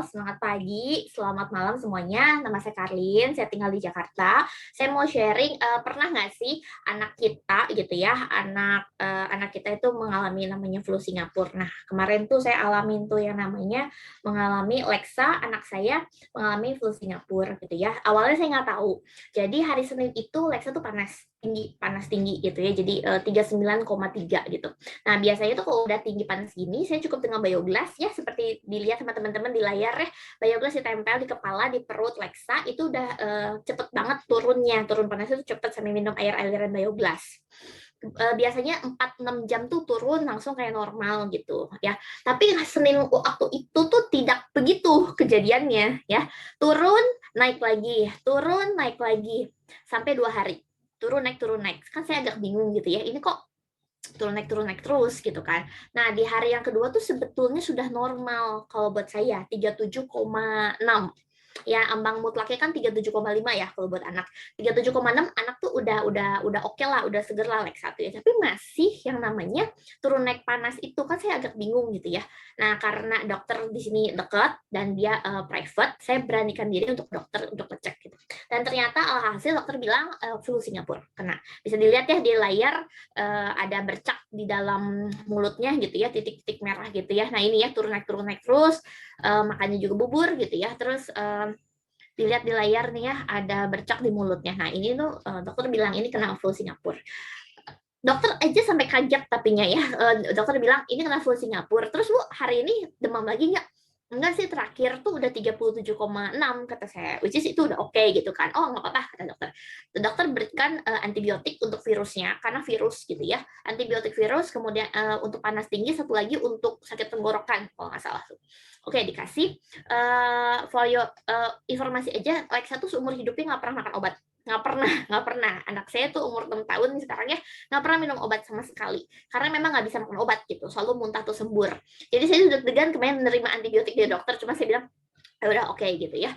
Selamat pagi, selamat malam semuanya. Nama saya Karlin, saya tinggal di Jakarta. Saya mau sharing, pernah nggak sih anak kita gitu ya, anak kita itu mengalami namanya flu Singapura. Nah, kemarin tuh saya alamin tuh yang namanya mengalami Lexa, anak saya mengalami flu Singapura gitu ya. Awalnya saya nggak tahu. Jadi hari Senin itu Lexa tuh panas tinggi gitu ya. Jadi 39,3 gitu. Nah, biasanya tuh kalau udah tinggi panas gini, saya cukup dengan bioglas ya, seperti dilihat sama teman-teman di layar ya, bioglas ditempel di kepala, di perut Lexa, itu udah cepet banget turunnya, turun panasnya tuh cepet sampai minum air aliran bioglas. Biasanya 4-6 jam tuh turun langsung kayak normal gitu ya. Tapi Senin waktu itu tuh tidak begitu kejadiannya ya. Turun, naik lagi, turun, naik lagi sampai 2 hari. Turun naik. Kan saya agak bingung gitu ya. Ini kok turun naik terus gitu kan. Nah, di hari yang kedua tuh sebetulnya sudah normal kalau buat saya 37,6. Ya, ambang mutlaknya kan 37,5 ya kalau buat anak. 37,6 anak tuh udah oke lah, udah seger lah like satu ya. Tapi masih yang namanya turun naik panas itu kan saya agak bingung gitu ya. Nah, karena dokter di sini dekat dan dia private, saya beranikan diri untuk dokter untuk ngecek gitu. Dan ternyata alhasil dokter bilang flu Singapura kena. Bisa dilihat ya di layar ada bercak di dalam mulutnya gitu ya, titik-titik merah gitu ya. Nah, ini ya turun naik terus, makannya juga bubur gitu ya. Terus dilihat di layar nih ya, ada bercak di mulutnya. Nah, ini tuh dokter bilang ini kena flu Singapura. Dokter aja sampai kaget tapinya ya. Dokter bilang ini kena flu Singapura. Terus Bu, hari ini demam lagi nggak? Enggak sih, terakhir tuh udah 37,6 kata saya, which is itu udah oke gitu kan. Oh, nggak apa-apa kata dokter. Dokter berikan antibiotik untuk virusnya karena virus gitu ya. Antibiotik virus, kemudian untuk panas tinggi, satu lagi untuk sakit tenggorokan kalau nggak salah tuh. Oke, dikasih for your informasi aja, Lexa tuh seumur hidupnya nggak pernah makan obat. Nggak pernah. Anak saya tuh umur 6 tahun nih sekarang ya, nggak pernah minum obat sama sekali. Karena memang nggak bisa makan obat gitu, selalu muntah atau sembur. Jadi saya deg-degan kemarin menerima antibiotik dari dokter, cuma saya bilang udah oke gitu ya.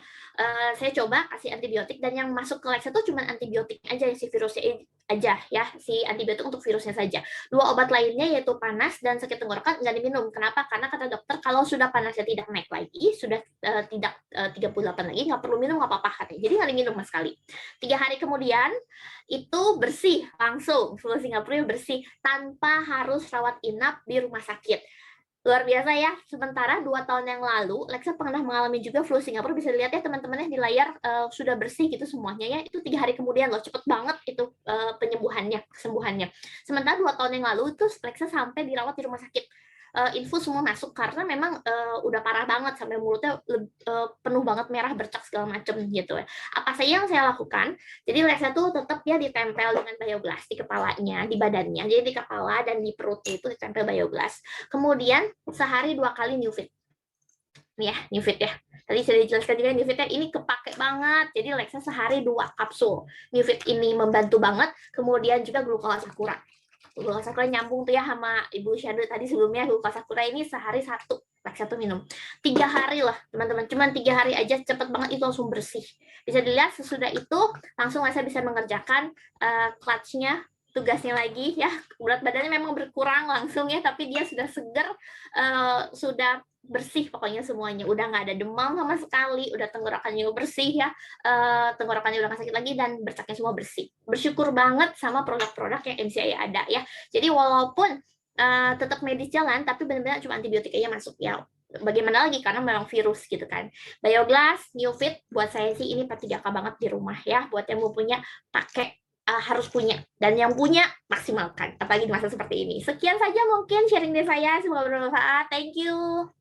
Saya coba kasih antibiotik dan yang masuk ke Lexa tuh cuma antibiotik aja, si virusnya aja ya, si antibiotik untuk virusnya saja. 2 obat lainnya yaitu panas dan sakit tenggorokan nggak diminum. Kenapa? Karena kata dokter kalau sudah panasnya tidak naik lagi, sudah tidak 38 lagi, nggak perlu minum, nggak apa-apa katanya. Jadi nggak diminum sama sekali. 3 hari kemudian itu bersih langsung, flu Singapura bersih tanpa harus rawat inap di rumah sakit. Luar biasa ya. Sementara 2 tahun yang lalu, Lexa pernah mengalami juga flu Singapura. Bisa dilihat ya teman-temannya di layar, sudah bersih gitu semuanya ya. Itu 3 hari kemudian loh, cepet banget itu kesembuhannya. Sementara 2 tahun yang lalu itu Lexa sampai dirawat di rumah sakit. Infus semua masuk karena memang udah parah banget sampai mulutnya penuh banget merah, bercak segala macem gitu ya. Apa saja yang saya lakukan? Jadi Lexa tuh tetap ya ditempel dengan bioglas di kepalanya, di badannya. Jadi di kepala dan di perutnya itu ditempel bioglas. Kemudian sehari 2 kali new fit. Nih ya, new fit ya. Tadi sudah dijelaskan juga new fit ya, ini kepake banget. Jadi Lexa sehari 2 kapsul. New fit ini membantu banget. Kemudian juga glukola sakura. Glukola sakura nyambung tuh ya sama Ibu Shadow tadi sebelumnya. Glukola sakura ini sehari 1. Lexa tuh minum 3 hari lah teman-teman, cuman 3 hari aja cepet banget itu langsung bersih. Bisa dilihat sesudah itu langsung Lexa bisa mengerjakan clutch-nya, tugasnya lagi ya. Berat badannya memang berkurang langsung ya, tapi dia sudah segar, sudah bersih pokoknya semuanya, udah nggak ada demam sama sekali, udah tenggorokannya bersih ya, tenggorokannya udah nggak sakit lagi dan bercaknya semua bersih. Bersyukur banget sama produk-produk yang MCI ada ya. Jadi walaupun tetap medis jalan, tapi benar-benar cuma antibiotik aja masuk ya. Bagaimana lagi karena memang virus gitu kan. Bioglas, New Fit buat saya sih ini P3K banget di rumah ya. Buat yang mau punya pakai, harus punya, dan yang punya maksimalkan apalagi di masa seperti ini. Sekian saja mungkin sharing dari saya, semoga bermanfaat. Thank you.